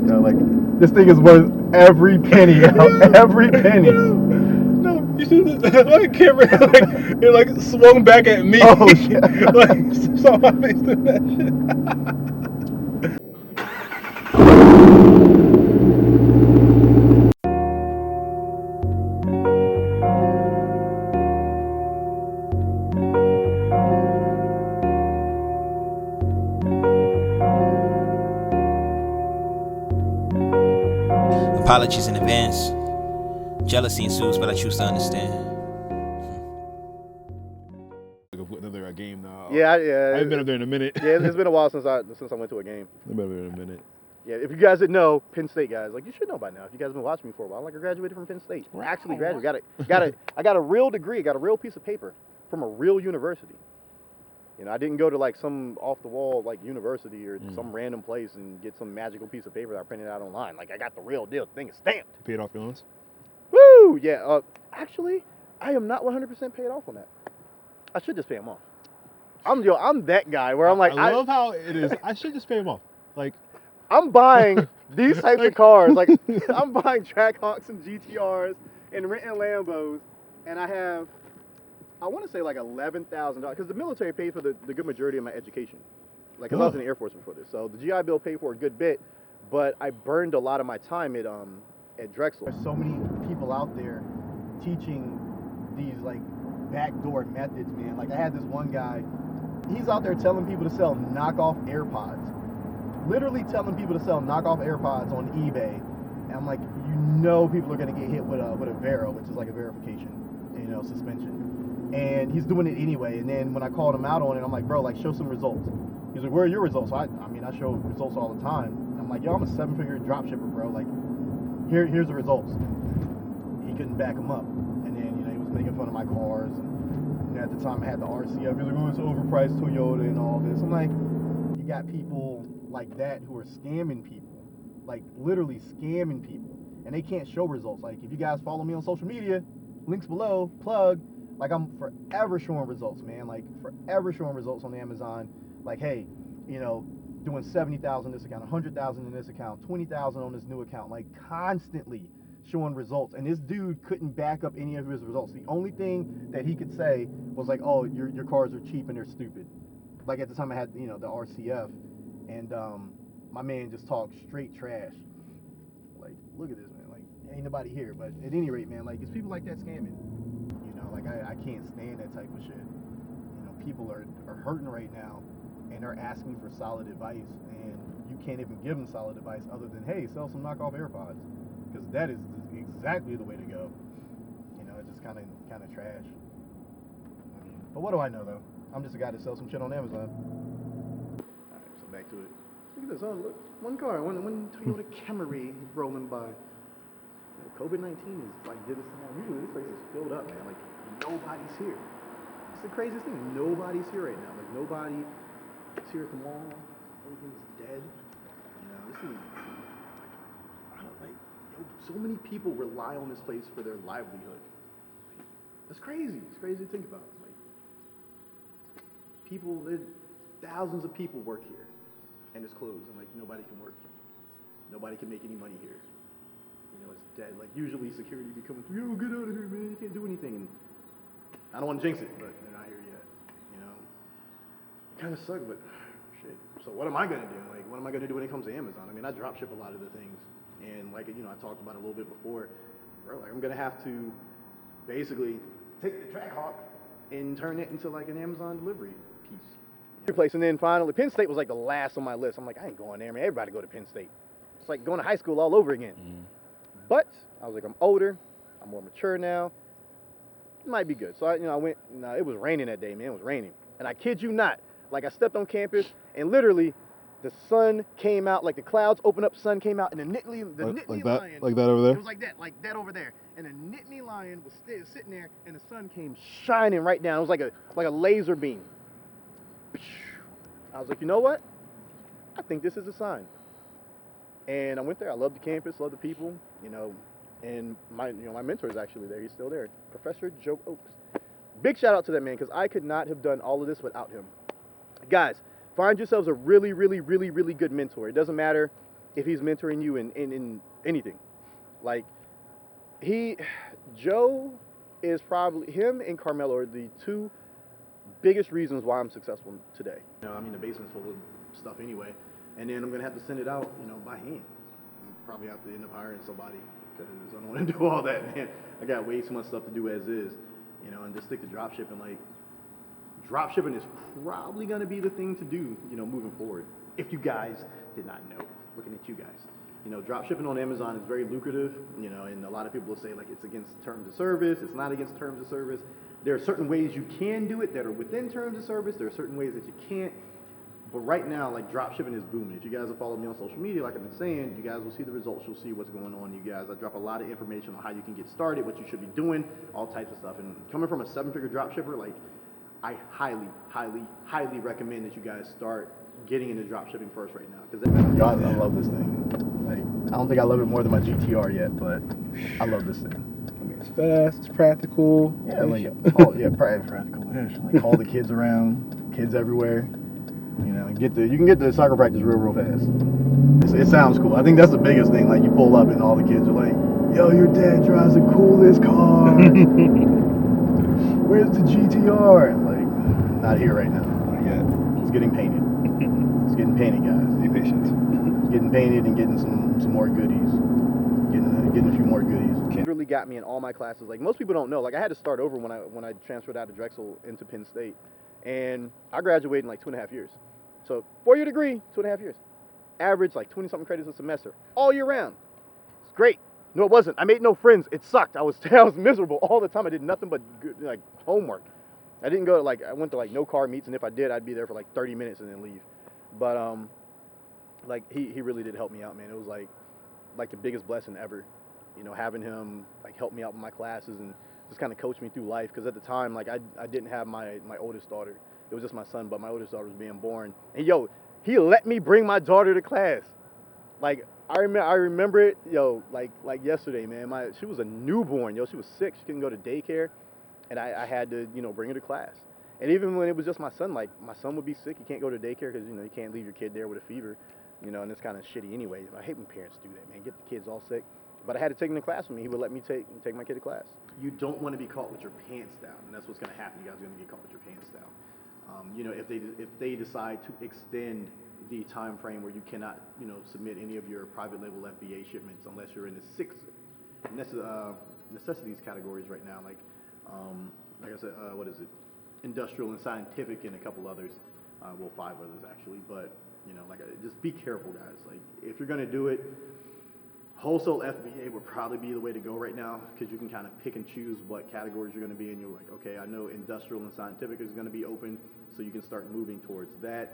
know, like, this thing is worth every penny, every penny. No, you should have like camera it like swung back at me. Oh shit! Like saw my face doing that shit. Apologies in advance. Jealousy ensues, but I choose to understand. Another game now. Yeah. I haven't been up there in a minute. Yeah, it's been a while since I went to a game. I've been up there in a minute. Yeah, if you guys didn't know, Penn State guys, like you should know by now. If you guys have been watching me for a while, like I graduated from Penn State. I actually graduated. I got a real degree. Got a real piece of paper from a real university. You know, I didn't go to like some off the wall like university or some random place and get some magical piece of paper that I printed out online. Like I got the real deal. The thing is stamped. You paid off your loans? Woo! Yeah. Actually, I am not 100% paid off on that. I should just pay them off. I'm that guy where I'm like, I love how it is. I should just pay them off. Like, I'm buying these types of cars. Like, I'm buying Trackhawks and GTRs and renting Lambos, and I have, I want to say like $11,000 because the military paid for the good majority of my education. Like, cause I was in the Air Force before this, so the GI Bill paid for a good bit, but I burned a lot of my time at Drexel. There's so many people out there teaching these like backdoor methods, man. Like I had this one guy, he's out there telling people to sell knockoff AirPods. Literally telling people to sell knockoff AirPods on eBay. And I'm like, you know people are gonna get hit with a VERO, which is like a verification, you know, suspension. And he's doing it anyway. And then when I called him out on it, I'm like, bro, like show some results. He's like, where are your results? I mean, I show results all the time. I'm like, yo, I'm a 7-figure dropshipper, bro. Like, here's the results. He couldn't back them up. And then, you know, he was making fun of my cars. And you know, at the time I had the RCF. He was like, oh, it's overpriced Toyota and all this. I'm like, you got people like that who are scamming people. Like, literally scamming people. And they can't show results. Like, if you guys follow me on social media, links below, plug. Like, I'm forever showing results, man. Like, forever showing results on Amazon. Like, hey, you know, doing 70,000 in this account, 100,000 in this account, 20,000 on this new account, like constantly showing results. And this dude couldn't back up any of his results. The only thing that he could say was like, oh, your cars are cheap and they're stupid. Like at the time I had, you know, the RCF, and my man just talked straight trash. Like, look at this, man. Like, ain't nobody here. But at any rate, man, like, it's people like that scamming. You know, like I can't stand that type of shit. You know, people are hurting right now. And they're asking for solid advice, and you can't even give them solid advice other than, hey, sell some knockoff AirPods, because that is exactly the way to go. You know, it's just kind of trash. I mean, but what do I know though? I'm just a guy that sells some shit on Amazon. All right, so back to it. Look at this. Oh, look, one car, one Toyota Camry rolling by. You know, COVID-19 is like did this time. Usually this place is filled up, man. Like nobody's here. It's the craziest thing. Nobody's here right now. Like nobody. It's here at the mall, everything's dead. You know, this is, I don't like, so many people rely on this place for their livelihood. That's crazy. It's crazy to think about. Like, people, thousands of people work here, and it's closed, and like nobody can work. Nobody can make any money here. You know, it's dead. Like usually security be coming through, yo, get out of here, man, you can't do anything. And I don't want to jinx it, but they're not here yet. You know, kind of suck, but shit. So what am I gonna do? Like, what am I gonna do when it comes to Amazon? I mean, I drop ship a lot of the things, and like, you know, I talked about it a little bit before, bro. Like, I'm gonna have to basically take the Trackhawk and turn it into like an Amazon delivery piece. Place, and then finally, Penn State was like the last on my list. I'm like, I ain't going there, man. Everybody go to Penn State. It's like going to high school all over again. But I was like, I'm older, I'm more mature now. It might be good. So I went. No, it was raining that day, man. It was raining, and I kid you not. Like, I stepped on campus, and literally, the sun came out, like the clouds opened up, sun came out, and the Nittany lion. Like that over there? It was like that over there. And the Nittany lion was sitting there, and the sun came shining right down. It was like a laser beam. I was like, you know what? I think this is a sign. And I went there. I loved the campus, loved the people, you know, and my mentor is actually there. He's still there, Professor Joe Oakes. Big shout out to that man, because I could not have done all of this without him. Guys, Find yourselves a really, really, really, really good mentor. It doesn't matter if he's mentoring you in anything. Like, Joe is probably, him and Carmelo are the two biggest reasons why I'm successful today. I mean, the basement's full of stuff anyway, and then I'm gonna have to send it out, by hand. I'm probably have to end up hiring somebody because I don't want to do all that, man. I got way too much stuff to do as is, and just stick to drop shipping. Like, drop shipping is probably gonna be the thing to do, moving forward. If you guys did not know, looking at you guys. Drop shipping on Amazon is very lucrative, and a lot of people will say, like, it's against terms of service. It's not against terms of service. There are certain ways you can do it that are within terms of service. There are certain ways that you can't. But right now, like, drop shipping is booming. If you guys will follow me on social media, like I've been saying, you guys will see the results. You'll see what's going on, you guys. I drop a lot of information on how you can get started, what you should be doing, all types of stuff. And coming from a 7-figure drop shipper, like, I highly, highly, highly recommend that you guys start getting into drop shipping first right now. Because I love this thing. Like, I don't think I love it more than my GTR yet, but I love this thing. I mean, it's fast, it's practical. Yeah, practical. Like, all the kids around, kids everywhere. You can get the soccer practice real fast. It sounds cool. I think that's the biggest thing. Like, you pull up and all the kids are like, "Yo, your dad drives the coolest car. Where's the GTR?" Like, not here right now. Not yet. It's getting painted. It's getting painted, guys. Be patient. It's getting painted and getting some more goodies. Getting a few more goodies. It really got me in all my classes. Like, most people don't know. Like, I had to start over when I transferred out of Drexel into Penn State, and I graduated in like 2.5 years. So 4-year degree, 2.5 years. Average like 20-something credits a semester, all year round. It's great. No, it wasn't. I made no friends. It sucked. I was miserable all the time. I did nothing but like homework. I didn't go to I went to like no car meets, and if I did, I'd be there for like 30 minutes and then leave. But like he really did help me out, man. It was like the biggest blessing ever, having him like help me out with my classes and just kind of coach me through life. Because at the time, like, I didn't have my oldest daughter. It was just my son, but my oldest daughter was being born. And he let me bring my daughter to class. Like, I remember it, like yesterday, man. She was a newborn, she was 6. She couldn't go to daycare, and I had to, bring her to class. And even when it was just my son, like, my son would be sick. You can't go to daycare because, you can't leave your kid there with a fever, and it's kind of shitty anyway. I hate when parents do that, man. Get the kids all sick. But I had to take him to class with me. He would let me take my kid to class. You don't want to be caught with your pants down, and that's what's going to happen. You guys are going to get caught with your pants down. If they decide to extend the time frame where you cannot, submit any of your private label FBA shipments unless you're in the 6 necessities categories right now, like I said, what is it? Industrial and scientific, and a couple others, 5 others actually. But just be careful, guys. Like, if you're going to do it, wholesale FBA would probably be the way to go right now, because you can kind of pick and choose what categories you're going to be in. You're like, okay, I know industrial and scientific is going to be open, so you can start moving towards that.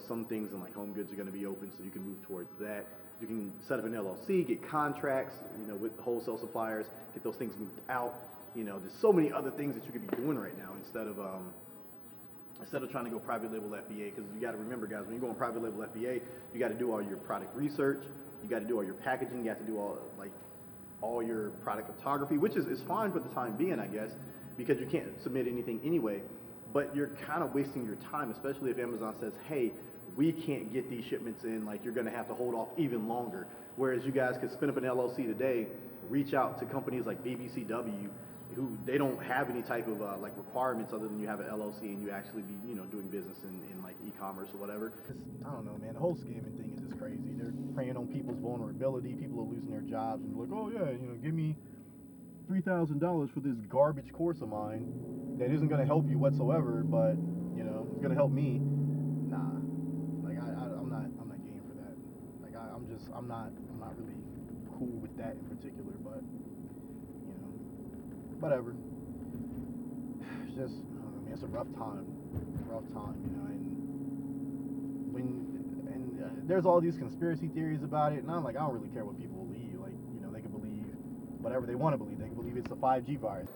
Some things in like home goods are going to be open, so you can move towards that. You can set up an LLC, get contracts, with wholesale suppliers, get those things moved out. There's so many other things that you could be doing right now instead of trying to go private label FBA, because you got to remember, guys, when you're going private label FBA, you got to do all your product research. You got to do all your packaging. You have to do all your product photography, which is fine for the time being, I guess, because you can't submit anything anyway. But you're kind of wasting your time, especially if Amazon says, "Hey, we can't get these shipments in. Like, you're going to have to hold off even longer." Whereas you guys could spin up an LLC today, reach out to companies like BBCW, who they don't have any type of requirements other than you have an LLC and you actually be doing business in like e-commerce or whatever. I don't know, man. The whole scamming thing is just crazy. They're preying on people's vulnerability. People are losing their jobs and like, "Oh yeah, give me $3,000 for this garbage course of mine that isn't going to help you whatsoever, but it's going to help me." Nah, like I'm not game for that. Like I'm not really cool with that in particular, but whatever. It's just, I mean, it's a rough time, and there's all these conspiracy theories about it, and I'm like, I don't really care what people believe. Like, they can believe whatever they want to believe. They can believe it's the 5G virus.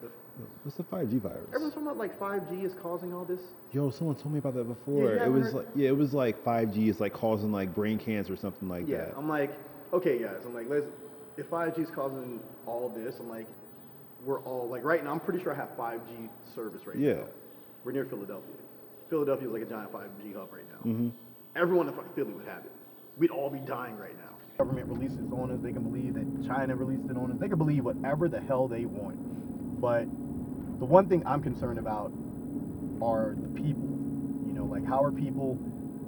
What's the 5G virus? Everyone's talking about like 5G is causing all this. Yo, someone told me about that before. Yeah, it was like 5G is like causing like brain cancer or something like that. Yeah, I'm like, okay, guys. I'm like, if 5G is causing all this, I'm like, we're all like, right now, I'm pretty sure I have 5G service right now. Yeah. We're near Philadelphia. Philadelphia was like a giant 5G hub right now. Mm-hmm. Everyone in fucking Philly would have it. We'd all be dying right now. Government releases on us. They can believe that China released it on us. They can believe whatever the hell they want. But the one thing I'm concerned about are the people. You know, like how are people,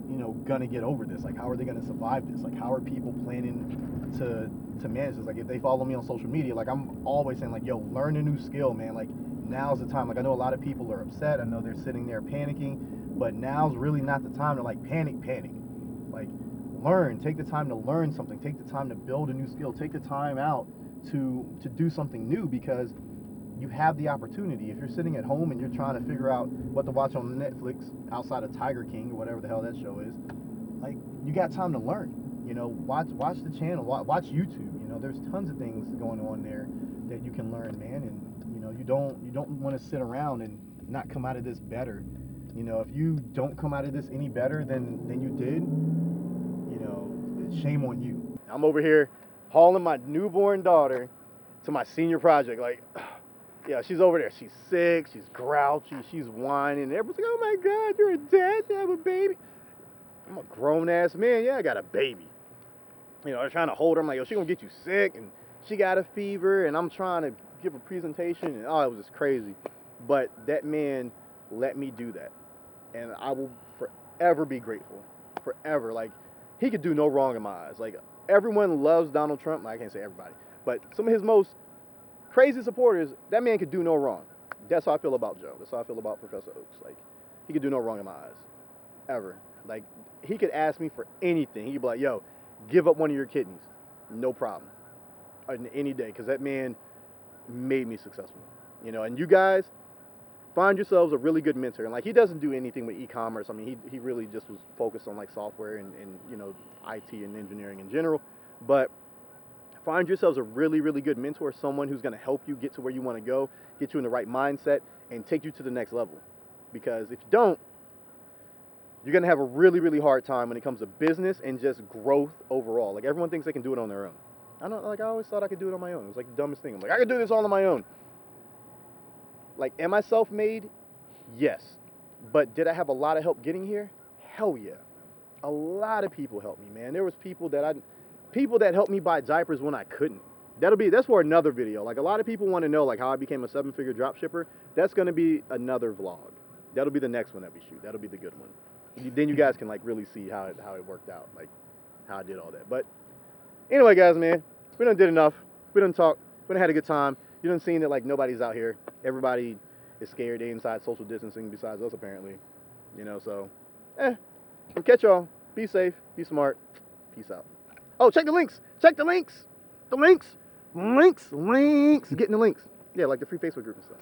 you know, gonna get over this? Like how are they gonna survive this? Like how are people planning to manage this? Like if they follow me on social media, like I'm always saying like, yo, learn a new skill, man. Like now's the time. Like I know a lot of people are upset. I know they're sitting there panicking, but now's really not the time to like panic. Like learn, take the time to learn something, take the time to build a new skill, take the time out to do something new, because you have the opportunity. If you're sitting at home and you're trying to figure out what to watch on Netflix outside of Tiger King or whatever the hell that show is, like you got time to learn. You know, watch the channel, watch YouTube. You know, there's tons of things going on there that you can learn, man. And you know, you don't want to sit around and not come out of this better. You know, if you don't come out of this any better than you did, you know, shame on you. I'm over here hauling my newborn daughter to my senior project. Like, yeah, she's over there. She's sick. She's grouchy. She's whining. And everyone's like, oh my God, you're a dad to have a baby. I'm a grown-ass man. Yeah, I got a baby. You know, they're trying to hold her. I'm like, yo, she gonna get you sick. And she got a fever. And I'm trying to give a presentation. And oh, it was just crazy. But that man let me do that. And I will forever be grateful. Forever. Like, he could do no wrong in my eyes. Like, everyone loves Donald Trump. I can't say everybody. But some of his most crazy supporters, that man could do no wrong. That's how I feel about Joe. That's how I feel about Professor Oaks. Like, he could do no wrong in my eyes. Ever. Like, he could ask me for anything. He'd be like, yo, give up one of your kidneys. No problem. Any day. Because that man made me successful. You know, and you guys, find yourselves a really good mentor. And like, he doesn't do anything with e-commerce. I mean, he really just was focused on like software and you know, IT and engineering in general. But find yourselves a really, really good mentor, someone who's going to help you get to where you want to go, get you in the right mindset, and take you to the next level. Because if you don't, you're going to have a really, really hard time when it comes to business and just growth overall. Like, everyone thinks they can do it on their own. I always thought I could do it on my own. It was like the dumbest thing. I'm like, I could do this all on my own. Like, am I self-made? Yes. But did I have a lot of help getting here? Hell yeah. A lot of people helped me, man. There was people that helped me buy diapers when I couldn't. That's for another video. Like, a lot of people want to know like how I became a 7-figure drop shipper. That's going to be another vlog. That'll be the next one that we shoot. That'll be the good one. Then you guys can like really see how it worked out, like how I did all that. But anyway, guys, man, we done did enough. We done talked. We done had a good time. You done seen that like nobody's out here. Everybody is scared. They inside social distancing besides us apparently. You know, so we'll catch y'all. Be safe. Be smart. Peace out. Oh, check the links. Check the links. The links. Links. Getting the links. Yeah, like the free Facebook group and stuff.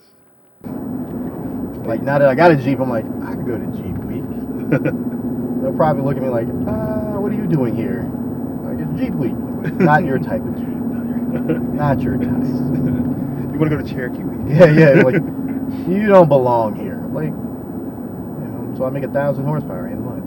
Like, now that I got a Jeep, I'm like, I could go to Jeep Week. They'll probably look at me like, what are you doing here? Like, it's Jeep Week. Not your type of Jeep. Not your type. You want to go to Cherokee Week? Yeah, like, you don't belong here. Like, you know, so I make 1,000 horsepower in mud.